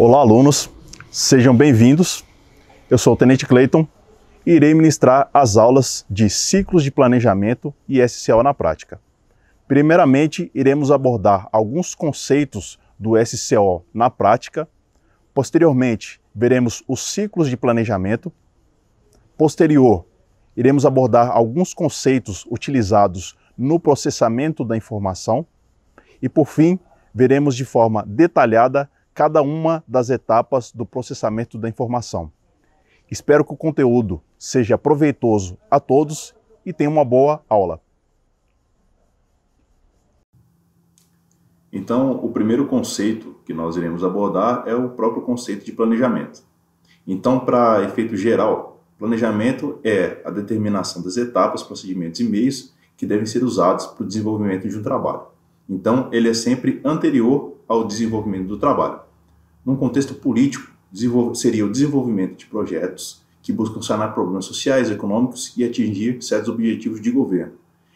Olá, alunos, sejam bem-vindos. Eu sou o Tenente Clayton e irei ministrar as aulas de Ciclos de Planejamento e SCO na prática. Primeiramente, iremos abordar alguns conceitos do SCO na prática. Posteriormente, veremos os ciclos de planejamento. Posterior, iremos abordar alguns conceitos utilizados no processamento da informação. E, por fim, veremos de forma detalhada cada uma das etapas do processamento da informação. Espero que o conteúdo seja proveitoso a todos e tenham uma boa aula. Então, o primeiro conceito que nós iremos abordar é o próprio conceito de planejamento. Então, para efeito geral, planejamento é a determinação das etapas, procedimentos e meios que devem ser usados para o desenvolvimento de um trabalho. Então, ele é sempre anterior ao desenvolvimento do trabalho. Num contexto político, seria o desenvolvimento de projetos que buscam sanar problemas sociais, econômicos e atingir certos objetivos de governo.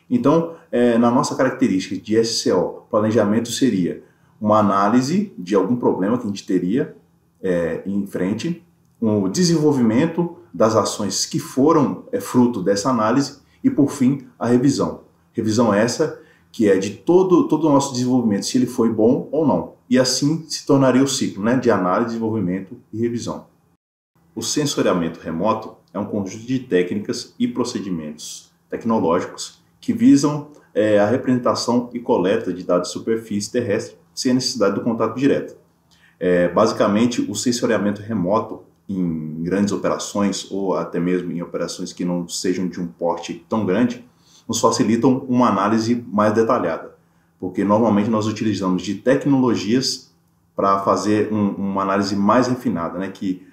Então, na nossa característica de SCO, planejamento seria uma análise de algum problema que a gente teria em frente, o desenvolvimento das ações que foram fruto dessa análise e, por fim, a revisão. Revisão essa que é de todo o nosso desenvolvimento, se ele foi bom ou não. E assim se tornaria o ciclo, de análise, desenvolvimento e revisão. O sensoriamento remoto é um conjunto de técnicas e procedimentos tecnológicos que visam a representação e coleta de dados de superfície terrestre sem a necessidade do contato direto. Basicamente, o sensoriamento remoto em grandes operações ou até mesmo em operações que não sejam de um porte tão grande, nos facilitam uma análise mais detalhada, porque normalmente nós utilizamos de tecnologias para fazer uma análise mais refinada, que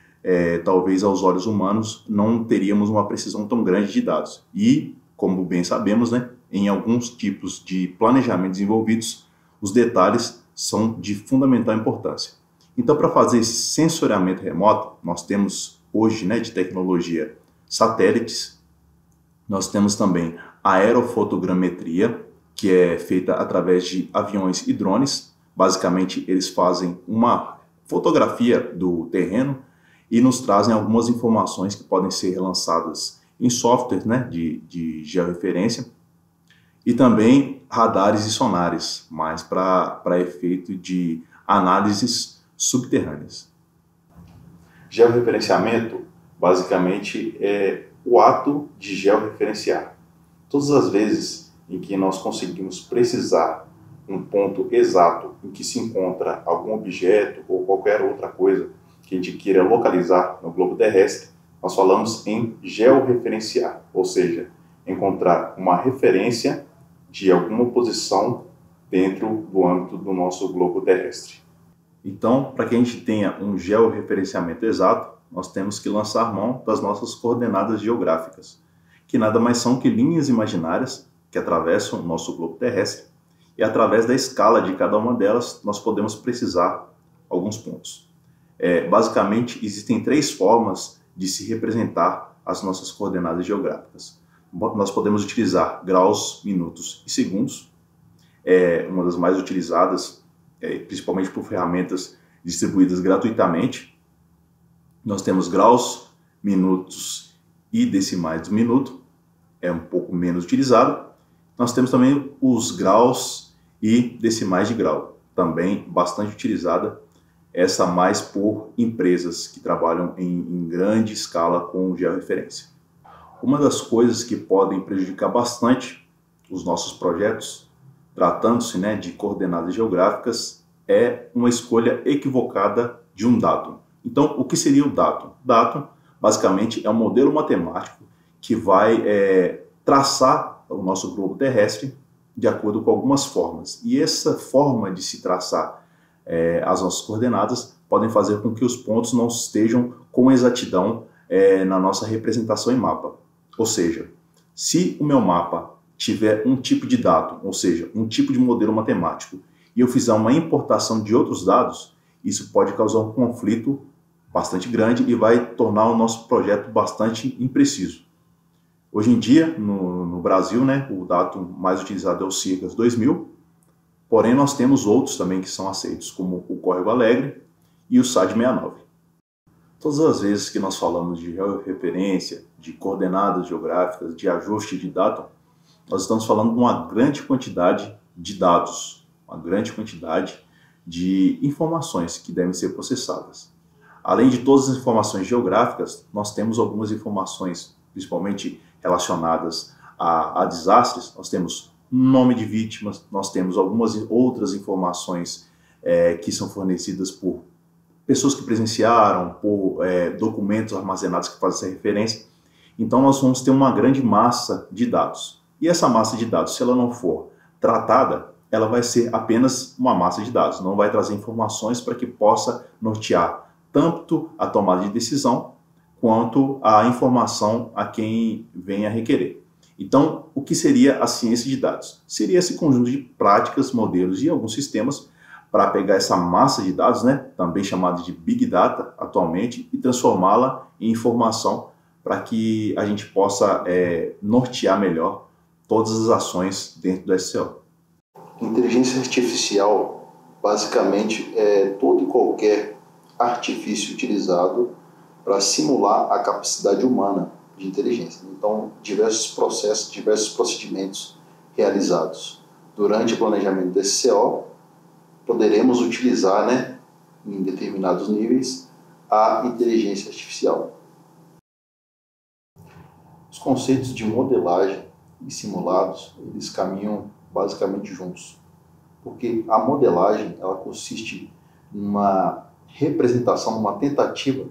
talvez aos olhos humanos não teríamos uma precisão tão grande de dados. E, como bem sabemos, em alguns tipos de planejamento desenvolvidos, os detalhes são de fundamental importância. Então, para fazer esse sensoriamento remoto, nós temos hoje, de tecnologia, satélites. Nós temos também a aerofotogrametria, que é feita através de aviões e drones. Basicamente, eles fazem uma fotografia do terreno e nos trazem algumas informações que podem ser lançadas em software de georreferência. E também radares e sonares, mas para efeito de análises subterrâneas. Georreferenciamento, basicamente, é o ato de georreferenciar. Todas as vezes em que nós conseguimos precisar um ponto exato em que se encontra algum objeto ou qualquer outra coisa que a gente queira localizar no globo terrestre, nós falamos em georreferenciar, ou seja, encontrar uma referência de alguma posição dentro do âmbito do nosso globo terrestre. Então, para que a gente tenha um georreferenciamento exato, nós temos que lançar mão das nossas coordenadas geográficas, que nada mais são que linhas imaginárias que atravessam o nosso globo terrestre, e através da escala de cada uma delas, nós podemos precisar alguns pontos. Basicamente, existem 3 formas de se representar as nossas coordenadas geográficas. Nós podemos utilizar graus, minutos e segundos, uma das mais utilizadas, principalmente por ferramentas distribuídas gratuitamente. Nós temos graus, minutos e decimais do minuto, é um pouco menos utilizado. Nós temos também os graus e decimais de grau, também bastante utilizada, essa mais por empresas que trabalham em grande escala com georreferência. Uma das coisas que podem prejudicar bastante os nossos projetos, tratando-se de coordenadas geográficas, é uma escolha equivocada de um datum. Então, o que seria o datum? Datum, basicamente, é um modelo matemático que vai traçar o nosso globo terrestre de acordo com algumas formas. E essa forma de se traçar as nossas coordenadas podem fazer com que os pontos não estejam com exatidão na nossa representação em mapa. Ou seja, se o meu mapa tiver um tipo de datum, ou seja, um tipo de modelo matemático, e eu fizer uma importação de outros dados, isso pode causar um conflito bastante grande e vai tornar o nosso projeto bastante impreciso. Hoje em dia, no Brasil, o datum mais utilizado é o CIRCAS 2000, porém nós temos outros também que são aceitos, como o Córrego Alegre e o SAD 69. Todas as vezes que nós falamos de georreferência, de coordenadas geográficas, de ajuste de data, nós estamos falando de uma grande quantidade de dados, uma grande quantidade de informações que devem ser processadas. Além de todas as informações geográficas, nós temos algumas informações, principalmente relacionadas a desastres. Nós temos nome de vítimas, nós temos algumas outras informações que são fornecidas por pessoas que presenciaram, por documentos armazenados que fazem essa referência. Então nós vamos ter uma grande massa de dados. E essa massa de dados, se ela não for tratada, ela vai ser apenas uma massa de dados, não vai trazer informações para que possa nortear tanto a tomada de decisão quanto a informação a quem venha requerer. Então, o que seria a ciência de dados? Seria esse conjunto de práticas, modelos e alguns sistemas para pegar essa massa de dados, né, também chamada de Big Data atualmente, e transformá-la em informação para que a gente possa nortear melhor todas as ações dentro do SCO. Inteligência artificial, basicamente, é todo e qualquer artifício utilizado para simular a capacidade humana de inteligência. Então, diversos processos, diversos procedimentos realizados durante o planejamento do SCO, poderemos utilizar, né, em determinados níveis, a inteligência artificial. Os conceitos de modelagem e simulados, eles caminham basicamente juntos, porque a modelagem, ela consiste numa representação, uma tentativa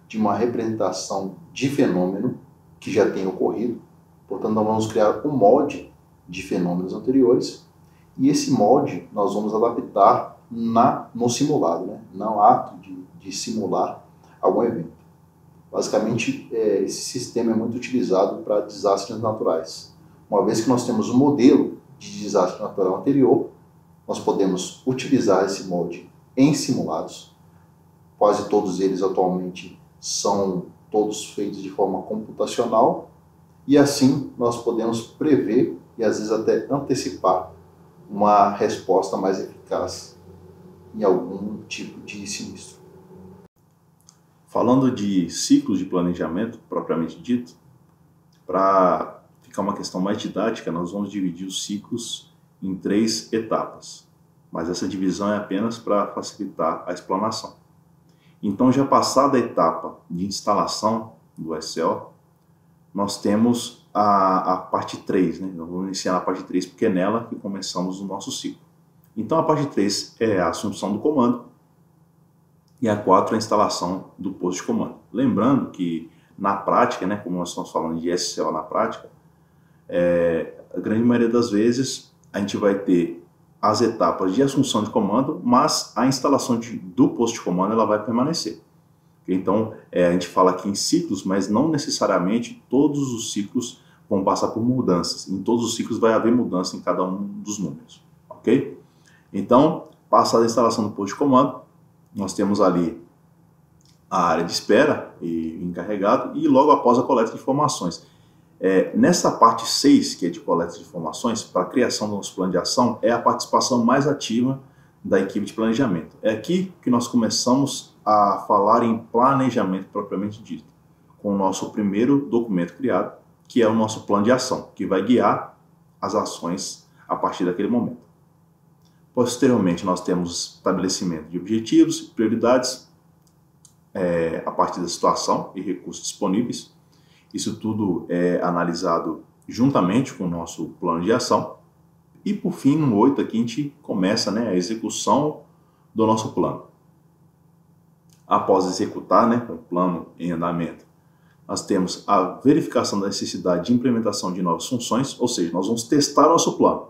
de uma representação de fenômeno que já tem ocorrido. Portanto, nós vamos criar um molde de fenômenos anteriores e esse molde nós vamos adaptar no simulado, né? No ato de simular algum evento. Basicamente, esse sistema é muito utilizado para desastres naturais. Uma vez que nós temos um modelo de desastre natural anterior, nós podemos utilizar esse molde em simulados. Quase todos eles atualmente são todos feitos de forma computacional e assim nós podemos prever e às vezes até antecipar uma resposta mais eficaz em algum tipo de sinistro. Falando de ciclos de planejamento propriamente dito, para ficar uma questão mais didática, nós vamos dividir os ciclos em 3 etapas, mas essa divisão é apenas para facilitar a explanação. Então, já passada a etapa de instalação do SCO, nós temos a parte 3, né? Nós vamos iniciar na parte 3 porque é nela que começamos o nosso ciclo. Então, a parte 3 é a assunção do comando e a 4 é a instalação do posto de comando. Lembrando que, na prática, né, como nós estamos falando de SCO na prática, a grande maioria das vezes a gente vai ter as etapas de assunção de comando, mas a instalação do posto de comando ela vai permanecer. Então, a gente fala aqui em ciclos, mas não necessariamente todos os ciclos vão passar por mudanças. Em todos os ciclos vai haver mudança em cada um dos números, ok? Então, passada a instalação do posto de comando, nós temos ali a área de espera e encarregado e logo após a coleta de informações. Nessa parte 6, que é de coleta de informações, para a criação do nosso plano de ação, é a participação mais ativa da equipe de planejamento. É aqui que nós começamos a falar em planejamento propriamente dito, com o nosso primeiro documento criado, que é o nosso plano de ação, que vai guiar as ações a partir daquele momento. Posteriormente, nós temos estabelecimento de objetivos e prioridades a partir da situação e recursos disponíveis. Isso tudo é analisado juntamente com o nosso plano de ação. E por fim, no 8 aqui, a gente começa, né, a execução do nosso plano. Após executar, né, com o plano em andamento, nós temos a verificação da necessidade de implementação de novas funções, ou seja, nós vamos testar o nosso plano.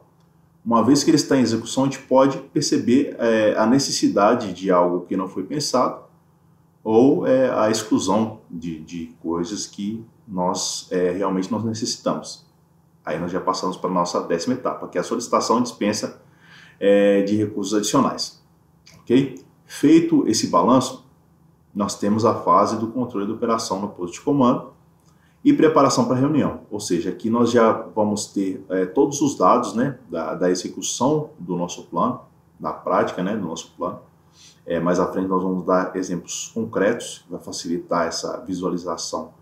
Uma vez que ele está em execução, a gente pode perceber a necessidade de algo que não foi pensado ou a exclusão de coisas que realmente nós necessitamos. Aí nós já passamos para a nossa 10ª etapa, que é a solicitação e dispensa de recursos adicionais. Ok? Feito esse balanço, nós temos a fase do controle da operação no posto de comando e preparação para a reunião. Ou seja, aqui nós já vamos ter todos os dados, né, da execução do nosso plano, da prática, né, do nosso plano, Mais à frente nós vamos dar exemplos concretos, que vai facilitar essa visualização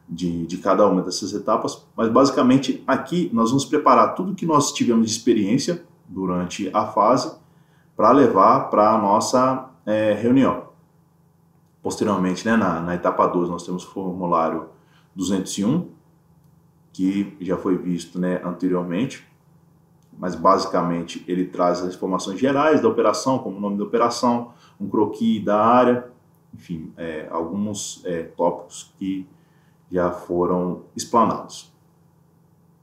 de cada uma dessas etapas, mas basicamente aqui nós vamos preparar tudo que nós tivemos de experiência durante a fase para levar para a nossa reunião. Posteriormente, né, na etapa 2, nós temos o formulário 201, que já foi visto, né, anteriormente, mas basicamente ele traz as informações gerais da operação, como o nome da operação, um croquis da área, enfim, alguns tópicos que já foram explanados.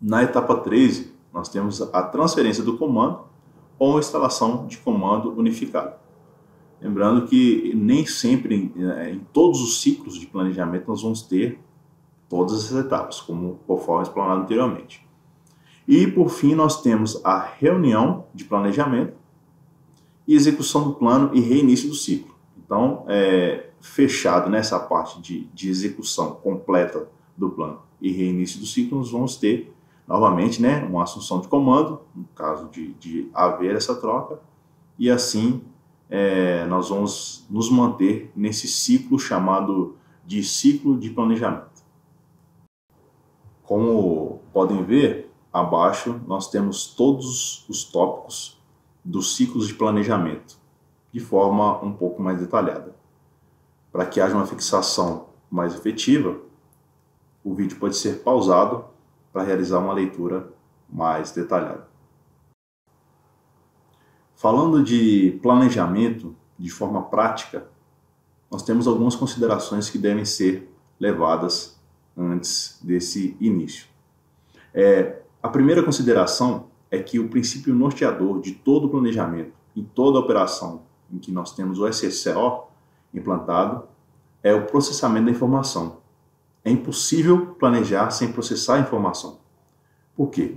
Na etapa 13, nós temos a transferência do comando ou instalação de comando unificado. Lembrando que nem sempre, em todos os ciclos de planejamento, nós vamos ter todas essas etapas, conforme explanado anteriormente. E, por fim, nós temos a reunião de planejamento e execução do plano e reinício do ciclo. Então, fechado nessa parte de execução completa do plano e reinício do ciclo, nós vamos ter, novamente, né, uma assunção de comando, no caso de haver essa troca, e assim nós vamos nos manter nesse ciclo chamado de ciclo de planejamento. Como podem ver, abaixo nós temos todos os tópicos dos ciclos de planejamento, de forma um pouco mais detalhada. Para que haja uma fixação mais efetiva, o vídeo pode ser pausado para realizar uma leitura mais detalhada. Falando de planejamento de forma prática, nós temos algumas considerações que devem ser levadas antes desse início. A primeira consideração é que o princípio norteador de todo o planejamento e toda a operação em que nós temos o SSO implantado é o processamento da informação. É impossível planejar sem processar a informação. Por quê?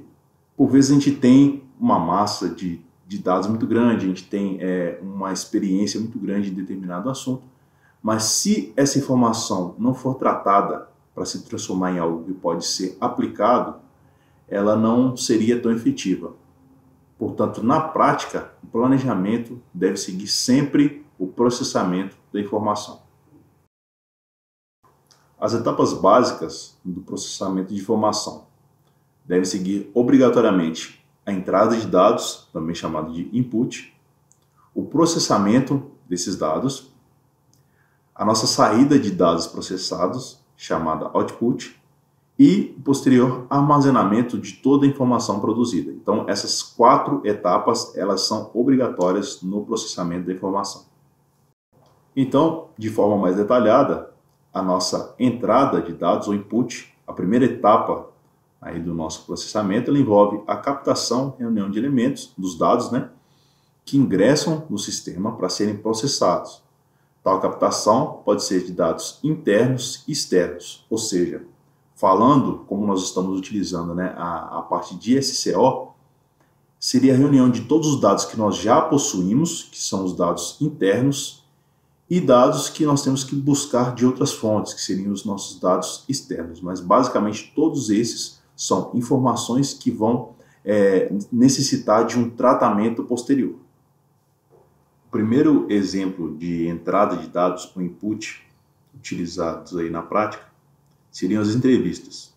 Por vezes a gente tem uma massa de dados muito grande, a gente tem uma experiência muito grande em determinado assunto, mas se essa informação não for tratada para se transformar em algo que pode ser aplicado, ela não seria tão efetiva. Portanto, na prática, o planejamento deve seguir sempre o processamento da informação. As etapas básicas do processamento de informação devem seguir obrigatoriamente a entrada de dados, também chamado de input, o processamento desses dados, a nossa saída de dados processados, chamada output, e o posterior armazenamento de toda a informação produzida. Então, essas 4 etapas, elas são obrigatórias no processamento da informação. Então, de forma mais detalhada, a nossa entrada de dados, ou input, a primeira etapa aí do nosso processamento, ela envolve a captação e reunião de elementos, dos dados, né, que ingressam no sistema para serem processados. Tal captação pode ser de dados internos e externos, ou seja, falando como nós estamos utilizando, né, a parte de SCO, seria a reunião de todos os dados que nós já possuímos, que são os dados internos, e dados que nós temos que buscar de outras fontes, que seriam os nossos dados externos. Mas basicamente todos esses são informações que vão necessitar de um tratamento posterior. O primeiro exemplo de entrada de dados, o input, utilizados aí na prática, seriam as entrevistas.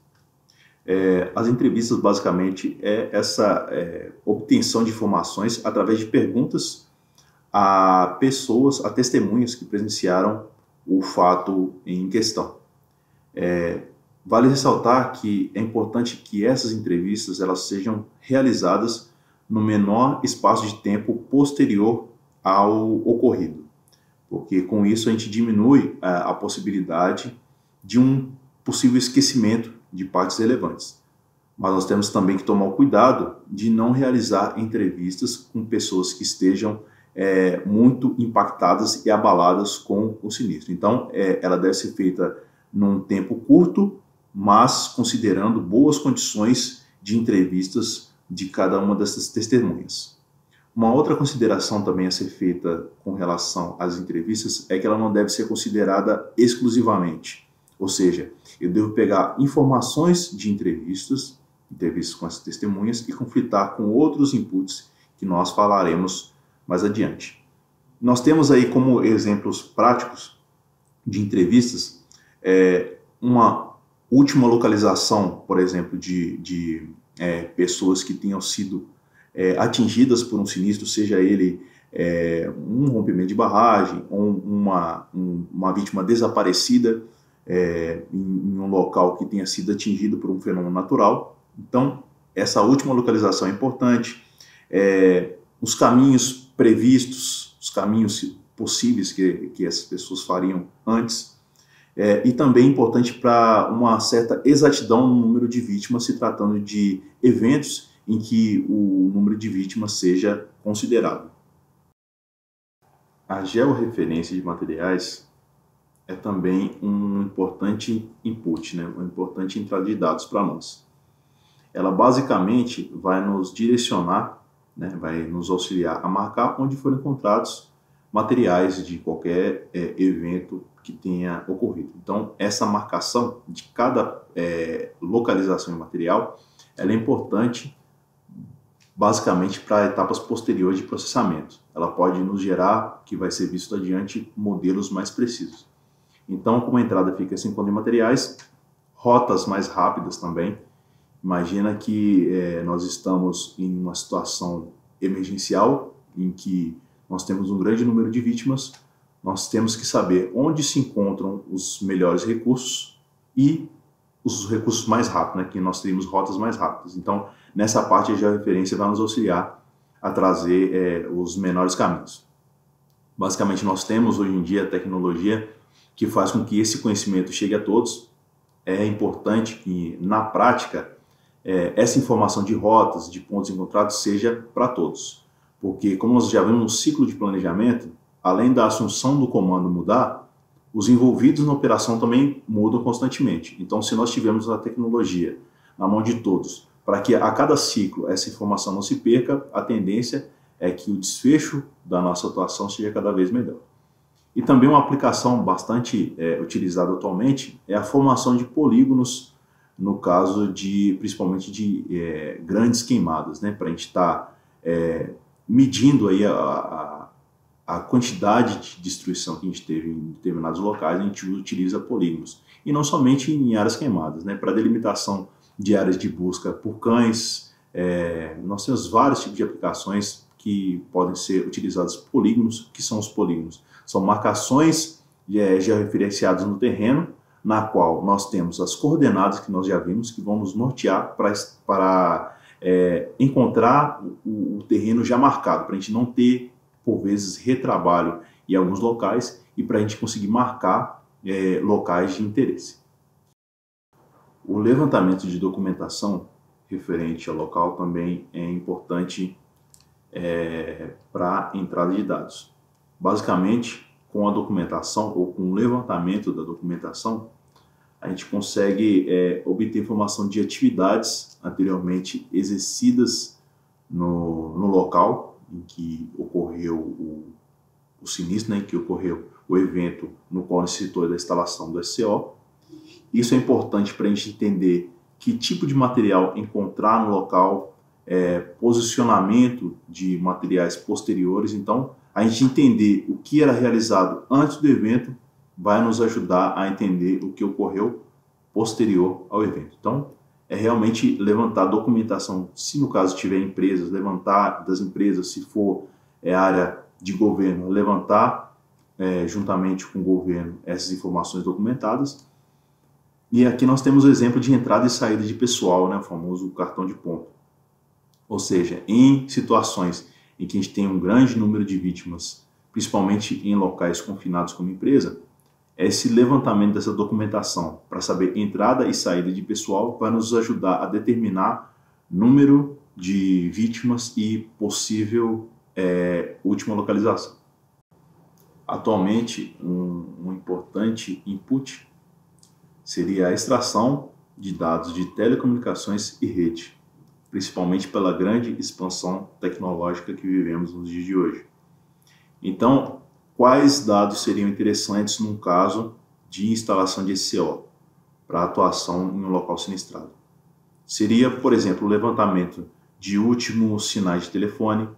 As entrevistas basicamente é essa obtenção de informações através de perguntas a pessoas, a testemunhas que presenciaram o fato em questão. Vale ressaltar que é importante que essas entrevistas elas sejam realizadas no menor espaço de tempo posterior ao ocorrido, porque com isso a gente diminui a possibilidade de um possível esquecimento de partes relevantes. Mas nós temos também que tomar o cuidado de não realizar entrevistas com pessoas que estejam muito impactadas e abaladas com o sinistro. Então, ela deve ser feita num tempo curto, mas considerando boas condições de entrevistas de cada uma dessas testemunhas. Uma outra consideração também a ser feita com relação às entrevistas é que ela não deve ser considerada exclusivamente. Ou seja, eu devo pegar informações de entrevistas com essas testemunhas e conflitar com outros inputs que nós falaremos mais adiante. Nós temos aí como exemplos práticos de entrevistas uma última localização, por exemplo, de pessoas que tenham sido atingidas por um sinistro, seja ele um rompimento de barragem ou uma vítima desaparecida em um local que tenha sido atingido por um fenômeno natural. Então, essa última localização é importante. Os caminhos previstos, os caminhos possíveis que essas pessoas fariam antes. E também importante para uma certa exatidão no número de vítimas, se tratando de eventos em que o número de vítimas seja considerado. A georreferência de materiais é também um importante input, né? Uma importante entrada de dados para nós. Ela basicamente vai nos direcionar, né? Vai nos auxiliar a marcar onde foram encontrados materiais de qualquer evento que tenha ocorrido. Então, essa marcação de cada localização de material, ela é importante basicamente para etapas posteriores de processamento. Ela pode nos gerar, que vai ser visto adiante, modelos mais precisos. Então, como a entrada fica sem encontro de materiais, rotas mais rápidas também. Imagina que nós estamos em uma situação emergencial, em que nós temos um grande número de vítimas, nós temos que saber onde se encontram os melhores recursos e os recursos mais rápidos, né, que nós teríamos rotas mais rápidas. Então, nessa parte, a georreferência vai nos auxiliar a trazer os menores caminhos. Basicamente, nós temos hoje em dia a tecnologia que faz com que esse conhecimento chegue a todos. É importante que, na prática, essa informação de rotas, de pontos encontrados, seja para todos. Porque, como nós já vimos no ciclo de planejamento, além da assunção do comando mudar, os envolvidos na operação também mudam constantemente. Então, se nós tivermos a tecnologia na mão de todos, para que a cada ciclo essa informação não se perca, a tendência é que o desfecho da nossa atuação seja cada vez melhor. E também uma aplicação bastante utilizada atualmente é a formação de polígonos, no caso principalmente de grandes queimadas, né? Para a gente estar medindo aí a quantidade de destruição que a gente teve em determinados locais, a gente utiliza polígonos. E não somente em áreas queimadas, né? Para delimitação de áreas de busca por cães, nós temos vários tipos de aplicações que podem ser utilizados polígonos. O que são os polígonos? São marcações georreferenciadas no terreno, na qual nós temos as coordenadas que nós já vimos, que vão nos nortear para encontrar o terreno já marcado, para a gente não ter, por vezes, retrabalho em alguns locais e para a gente conseguir marcar locais de interesse. O levantamento de documentação referente ao local também é importante para a entrada de dados. Basicamente, com a documentação ou com o levantamento da documentação, a gente consegue obter informação de atividades anteriormente exercidas no local em que ocorreu o sinistro, né, em que ocorreu o evento no qual necessitou da instalação do SCO. Isso é importante para a gente entender que tipo de material encontrar no local, posicionamento de materiais posteriores. Então, a gente entender o que era realizado antes do evento vai nos ajudar a entender o que ocorreu posterior ao evento. Então, é realmente levantar documentação, se no caso tiver empresas, levantar das empresas, se for área de governo, levantar juntamente com o governo essas informações documentadas. E aqui nós temos o exemplo de entrada e saída de pessoal, né, o famoso cartão de ponto. Ou seja, em situações em que a gente tem um grande número de vítimas, principalmente em locais confinados como empresa, esse levantamento dessa documentação para saber entrada e saída de pessoal vai nos ajudar a determinar número de vítimas e possível última localização. Atualmente, um importante input seria a extração de dados de telecomunicações e rede, principalmente pela grande expansão tecnológica que vivemos nos dias de hoje. Então, quais dados seriam interessantes num caso de instalação de SCO para atuação em um local sinistrado? Seria, por exemplo, o levantamento de últimos sinais de telefone,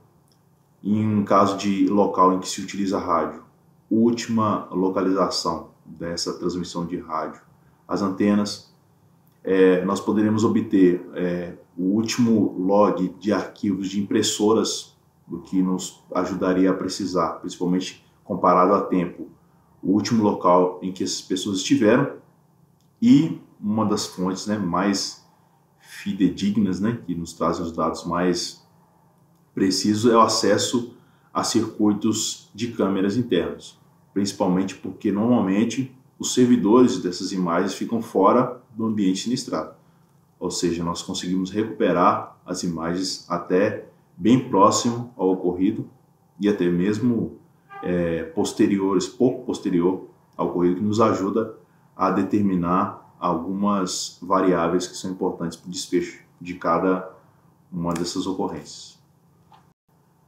Em um caso de local em que se utiliza rádio, última localização dessa transmissão de rádio, as antenas, nós poderíamos obter o último log de arquivos de impressoras, o que nos ajudaria a precisar, principalmente comparado a tempo, o último local em que essas pessoas estiveram. E uma das fontes, né, mais fidedignas, né, que nos trazem os dados mais precisos, é o acesso a circuitos de câmeras internos, principalmente porque normalmente os servidores dessas imagens ficam fora do ambiente sinistrado, ou seja, nós conseguimos recuperar as imagens até bem próximo ao ocorrido e até mesmo pouco posterior ao ocorrido, que nos ajuda a determinar algumas variáveis que são importantes para o desfecho de cada uma dessas ocorrências.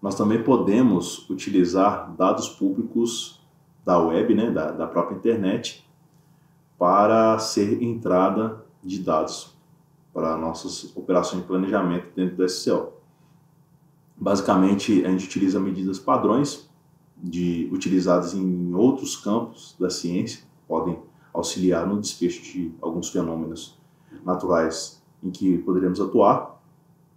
Nós também podemos utilizar dados públicos da web, né, da própria internet, para ser entrada de dados para nossas operações de planejamento dentro do SCL. Basicamente, a gente utiliza medidas padrões utilizadas em outros campos da ciência, podem auxiliar no desfecho de alguns fenômenos naturais em que poderíamos atuar.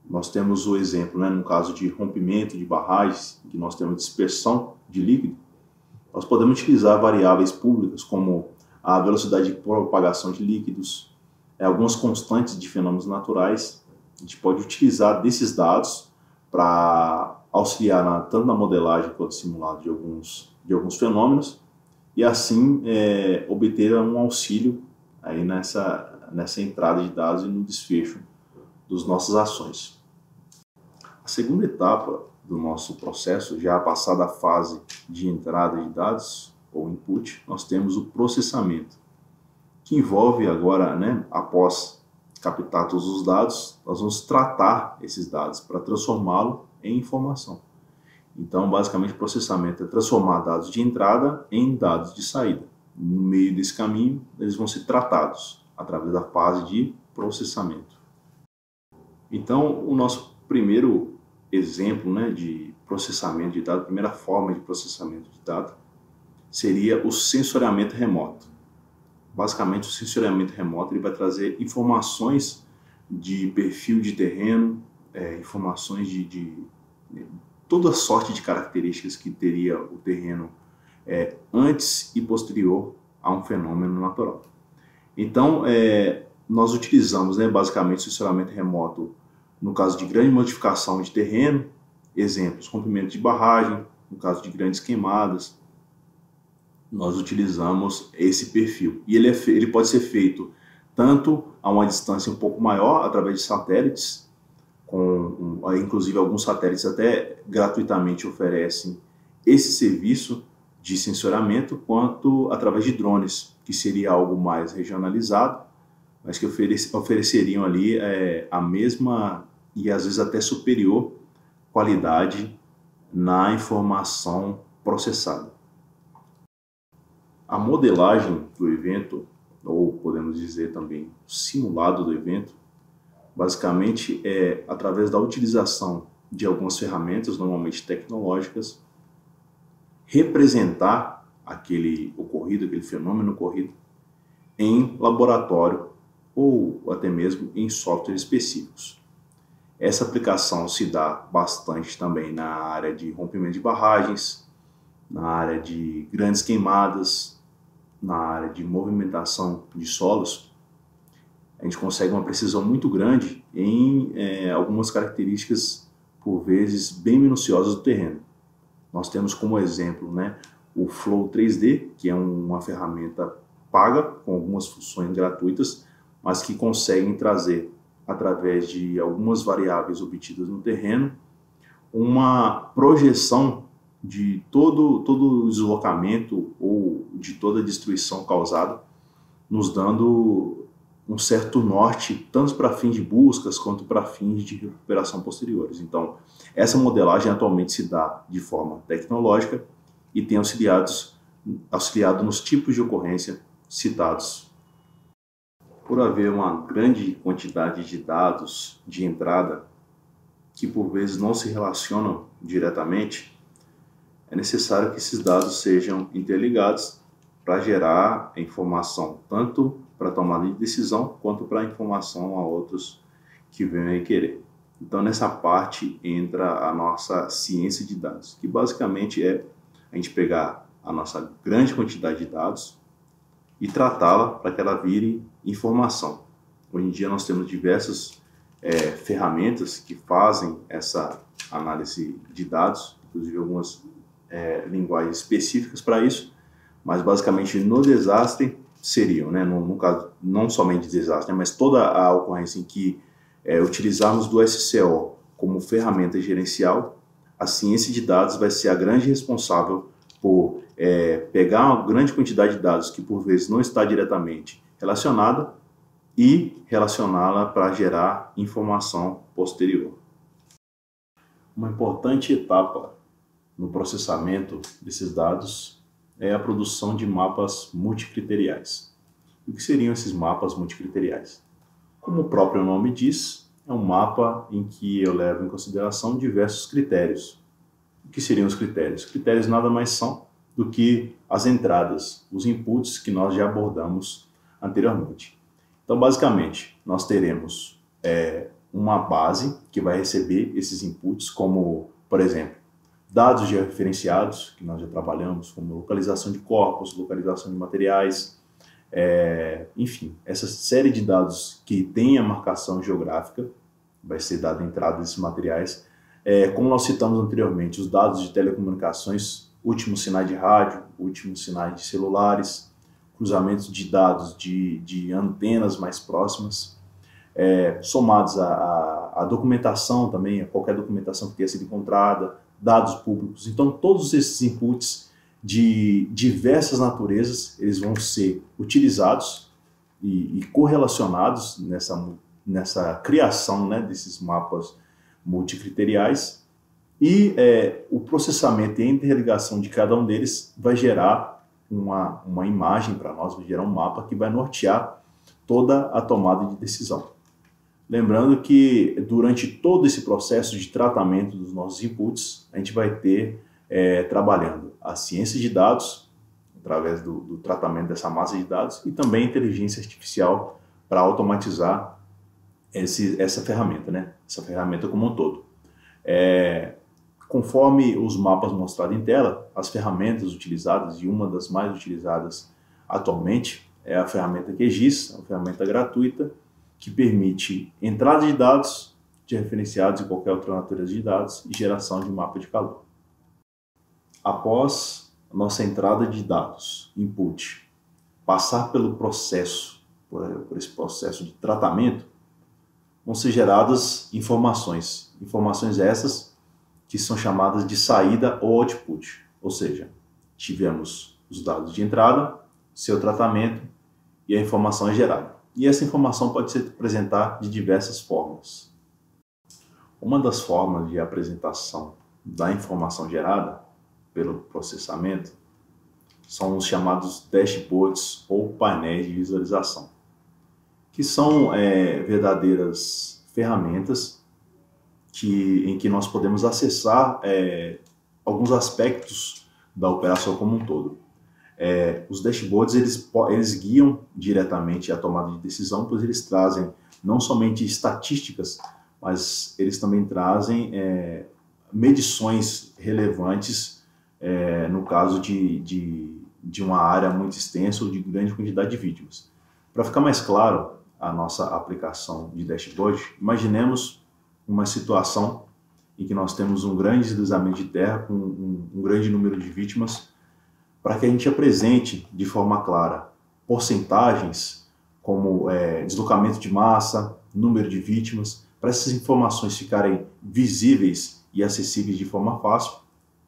Nós temos o exemplo, né, no caso de rompimento de barragens, em que nós temos dispersão de líquido, nós podemos utilizar variáveis públicas como a velocidade de propagação de líquidos, algumas constantes de fenômenos naturais. A gente pode utilizar desses dados para auxiliar tanto na modelagem quanto no simulado de alguns fenômenos, e assim obter um auxílio aí nessa entrada de dados e no desfecho das nossas ações. A segunda etapa do nosso processo, já passada a fase de entrada de dados ou input, nós temos o processamento, que envolve agora, né, após captar todos os dados, nós vamos tratar esses dados para transformá-lo em informação. Então, basicamente, o processamento é transformar dados de entrada em dados de saída. No meio desse caminho, eles vão ser tratados através da fase de processamento. Então, o nosso primeiro exemplo, né, de processamento de dados, a primeira forma de processamento de dados, seria o sensoriamento remoto. Basicamente, o sensoriamento remoto ele vai trazer informações de perfil de terreno, informações de toda sorte de características que teria o terreno antes e posterior a um fenômeno natural. Então, nós utilizamos, né, basicamente o sensoriamento remoto no caso de grande modificação de terreno, exemplos, rompimento de barragem, no caso de grandes queimadas, nós utilizamos esse perfil. E ele pode ser feito tanto a uma distância um pouco maior, através de satélites, inclusive alguns satélites até gratuitamente oferecem esse serviço de sensoriamento, quanto através de drones, que seria algo mais regionalizado, mas que ofereceriam ali a mesma e às vezes até superior qualidade na informação processada. A modelagem do evento, ou podemos dizer também simulado do evento, basicamente é através da utilização de algumas ferramentas, normalmente tecnológicas, representar aquele fenômeno ocorrido em laboratório ou até mesmo em softwares específicos. Essa aplicação se dá bastante também na área de rompimento de barragens, na área de grandes queimadas, na área de movimentação de solos. A gente consegue uma precisão muito grande em algumas características, por vezes, bem minuciosas do terreno. Nós temos como exemplo, né, o Flow 3D, que é uma ferramenta paga, com algumas funções gratuitas, mas que conseguem trazer, através de algumas variáveis obtidas no terreno, uma projeção de todo o deslocamento ou de toda a destruição causada, nos dando um certo norte, tanto para fins de buscas quanto para fins de recuperação posteriores. Então, essa modelagem atualmente se dá de forma tecnológica e tem auxiliado nos tipos de ocorrência citados. Por haver uma grande quantidade de dados de entrada que por vezes não se relacionam diretamente, é necessário que esses dados sejam interligados para gerar informação, tanto para tomada de decisão, quanto para informação a outros que venham aí querer. Então, nessa parte entra a nossa ciência de dados, que basicamente é a gente pegar a nossa grande quantidade de dados e tratá-la para que ela vire informação. Hoje em dia nós temos diversas ferramentas que fazem essa análise de dados, inclusive algumas linguagens específicas para isso, mas basicamente no desastre seriam, né, no caso, não somente desastre, né, mas toda a ocorrência em que utilizarmos do SCO como ferramenta gerencial, a ciência de dados vai ser a grande responsável por pegar uma grande quantidade de dados que por vezes não está diretamente relacionada e relacioná-la para gerar informação posterior. Uma importante etapa no processamento desses dados é a produção de mapas multicriteriais. O que seriam esses mapas multicriteriais? Como o próprio nome diz, é um mapa em que eu levo em consideração diversos critérios. O que seriam os critérios? Critérios nada mais são do que as entradas, os inputs que nós já abordamos anteriormente. Então, basicamente, nós teremos uma base que vai receber esses inputs, como, por exemplo, dados georreferenciados, que nós já trabalhamos, como localização de corpos, localização de materiais, enfim, essa série de dados que tem a marcação geográfica, vai ser dada entrada desses materiais. Como nós citamos anteriormente, os dados de telecomunicações, últimos sinais de rádio, últimos sinais de celulares, cruzamentos de dados de antenas mais próximas, somados à documentação também, a qualquer documentação que tenha sido encontrada, dados públicos. Então, todos esses inputs de diversas naturezas, eles vão ser utilizados e correlacionados nessa criação, né, desses mapas multicriteriais, e o processamento e a interligação de cada um deles vai gerar uma imagem para nós, vai gerar um mapa que vai nortear toda a tomada de decisão. Lembrando que durante todo esse processo de tratamento dos nossos inputs, a gente vai ter trabalhando a ciência de dados, através do tratamento dessa massa de dados, e também a inteligência artificial para automatizar essa ferramenta, né? Essa ferramenta como um todo. Conforme os mapas mostrados em tela, as ferramentas utilizadas, e uma das mais utilizadas atualmente é a ferramenta QGIS, uma ferramenta gratuita, que permite entrada de dados, de referenciados e qualquer outra natureza de dados, e geração de mapa de calor. Após a nossa entrada de dados, input, passar pelo processo, por esse processo de tratamento, vão ser geradas informações. Informações essas que são chamadas de saída ou output. Ou seja, tivemos os dados de entrada, seu tratamento e a informação é gerada. E essa informação pode se apresentar de diversas formas. Uma das formas de apresentação da informação gerada pelo processamento são os chamados dashboards ou painéis de visualização, que são verdadeiras ferramentas em que nós podemos acessar alguns aspectos da operação como um todo. Os dashboards eles guiam diretamente a tomada de decisão, pois eles trazem não somente estatísticas, mas eles também trazem medições relevantes no caso de uma área muito extensa ou de grande quantidade de vítimas. Para ficar mais claro a nossa aplicação de dashboard, imaginemos uma situação em que nós temos um grande deslizamento de terra com um grande número de vítimas, para que a gente apresente de forma clara porcentagens como deslocamento de massa, número de vítimas, para essas informações ficarem visíveis e acessíveis de forma fácil,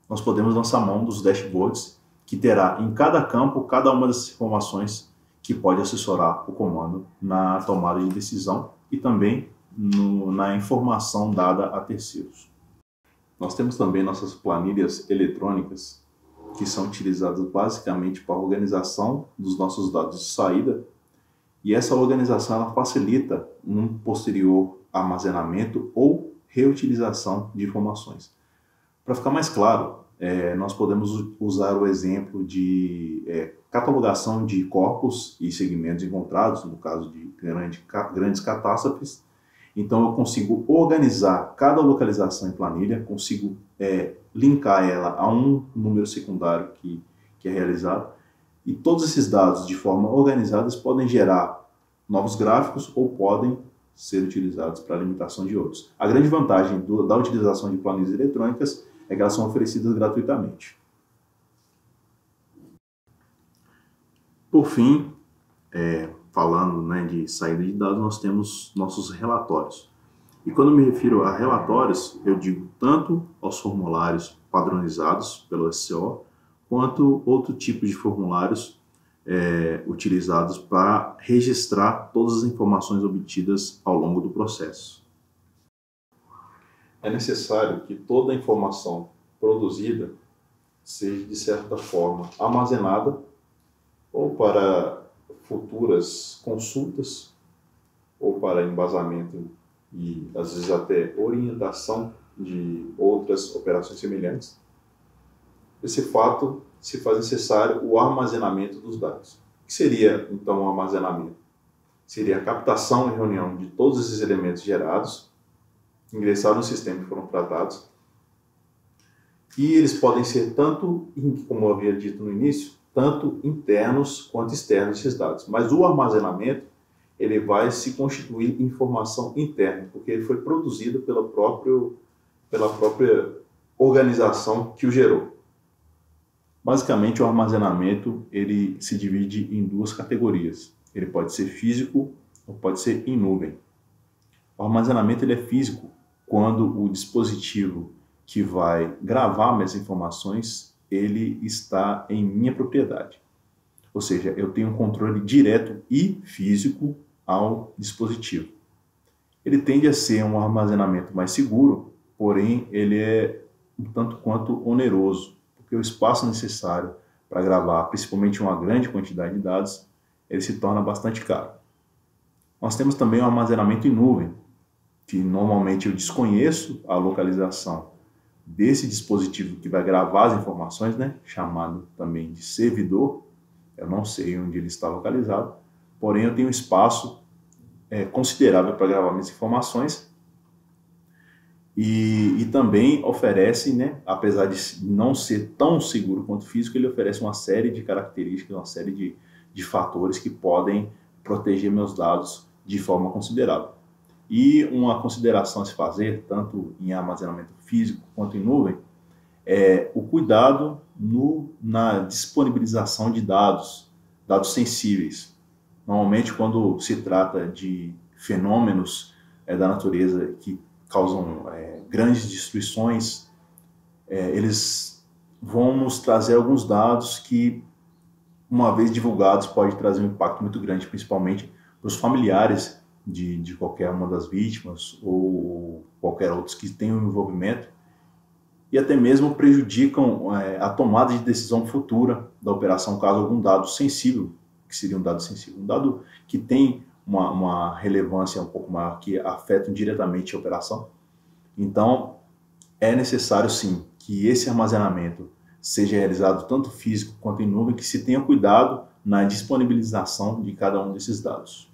nós podemos lançar mão dos dashboards, que terá em cada campo cada uma dessas informações que pode assessorar o comando na tomada de decisão e também na informação dada a terceiros. Nós temos também nossas planilhas eletrônicas, que são utilizadas basicamente para a organização dos nossos dados de saída, e essa organização ela facilita um posterior armazenamento ou reutilização de informações. Para ficar mais claro, nós podemos usar o exemplo de catalogação de corpos e segmentos encontrados, no caso de grandes catástrofes. Então eu consigo organizar cada localização em planilha, consigo linkar ela a um número secundário que é realizado, e todos esses dados de forma organizada podem gerar novos gráficos ou podem ser utilizados para a limitação de outros. A grande vantagem da utilização de planilhas eletrônicas é que elas são oferecidas gratuitamente. Por fim, falando de saída de dados, nós temos nossos relatórios. E quando me refiro a relatórios, eu digo tanto aos formulários padronizados pelo SCO, quanto outro tipo de formulários utilizados para registrar todas as informações obtidas ao longo do processo. É necessário que toda a informação produzida seja, de certa forma, armazenada ou para futuras consultas ou para embasamento e, às vezes, até orientação de outras operações semelhantes. Esse fato se faz necessário o armazenamento dos dados. O que seria, então, o armazenamento? Seria a captação e reunião de todos esses elementos gerados, ingressados no sistema que foram tratados, e eles podem ser tanto, como eu havia dito no início, tanto internos quanto externos esses dados. Mas o armazenamento, ele vai se constituir em informação interna, porque ele foi produzido pela própria organização que o gerou. Basicamente, o armazenamento ele se divide em duas categorias. Ele pode ser físico ou pode ser em nuvem. O armazenamento ele é físico quando o dispositivo que vai gravar minhas informações ele está em minha propriedade. Ou seja, eu tenho um controle direto e físico ao dispositivo. Ele tende a ser um armazenamento mais seguro, porém ele é um tanto quanto oneroso, porque o espaço necessário para gravar, principalmente uma grande quantidade de dados, ele se torna bastante caro. Nós temos também o armazenamento em nuvem, que normalmente eu desconheço a localização desse dispositivo que vai gravar as informações, chamado também de servidor. Eu não sei onde ele está localizado, porém eu tenho um espaço considerável para gravar minhas informações e também oferece, apesar de não ser tão seguro quanto físico, ele oferece uma série de características, uma série de fatores que podem proteger meus dados de forma considerável. E uma consideração a se fazer, tanto em armazenamento físico quanto em nuvem, é o cuidado na disponibilização de dados sensíveis. Normalmente, quando se trata de fenômenos da natureza que causam grandes destruições, eles vão nos trazer alguns dados que, uma vez divulgados, pode trazer um impacto muito grande, principalmente para os familiares de qualquer uma das vítimas ou qualquer outros que tenham envolvimento, e até mesmo prejudicam a tomada de decisão futura da operação, caso algum dado sensível, que seria um dado sensível, um dado que tem uma relevância um pouco maior, que afeta diretamente a operação. Então, é necessário sim que esse armazenamento seja realizado tanto físico quanto em nuvem, que se tenha cuidado na disponibilização de cada um desses dados.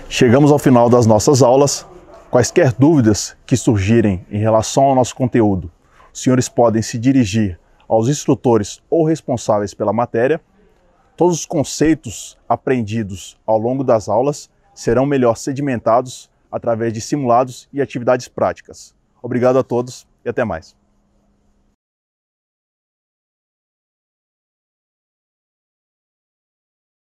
Chegamos ao final das nossas aulas. Quaisquer dúvidas que surgirem em relação ao nosso conteúdo, os senhores podem se dirigir aos instrutores ou responsáveis pela matéria. Todos os conceitos aprendidos ao longo das aulas serão melhor sedimentados através de simulados e atividades práticas. Obrigado a todos e até mais.